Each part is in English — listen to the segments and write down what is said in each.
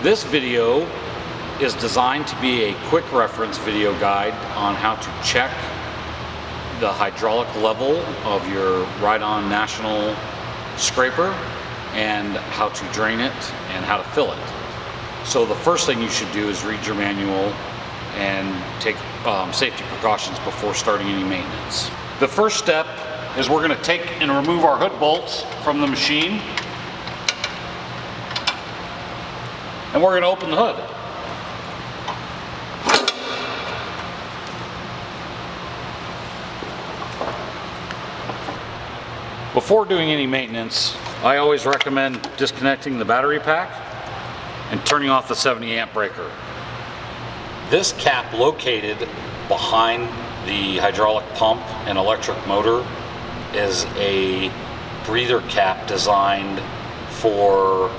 This video is designed to be a quick reference video guide on how to check the hydraulic level of your Ride-On National scraper and how to drain it and how to fill it. So the first thing you should do is read your manual and take safety precautions before starting any maintenance. The first step is we're going to take and remove our hood bolts from the machine, and we're going to open the hood. Before doing any maintenance, I always recommend disconnecting the battery pack and turning off the 70 amp breaker. This cap located behind the hydraulic pump and electric motor is a breather cap designed for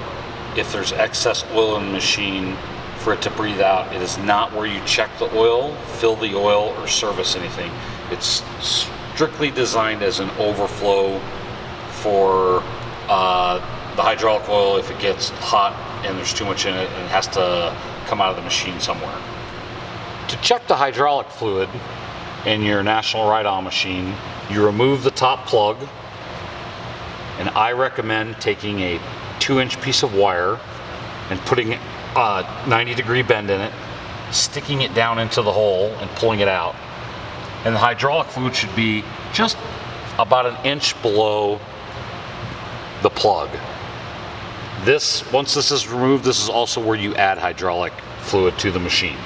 if there's excess oil in the machine for it to breathe out. It is not where you check the oil, fill the oil, or service anything. It's strictly designed as an overflow for the hydraulic oil if it gets hot and there's too much in it and it has to come out of the machine somewhere. To check the hydraulic fluid in your National Ride-On machine, you remove the top plug, and I recommend taking a 2-inch piece of wire and putting a 90-degree bend in it, sticking it down into the hole and pulling it out. And the hydraulic fluid should be just about an inch below the plug. Once this is removed, this is also where you add hydraulic fluid to the machine.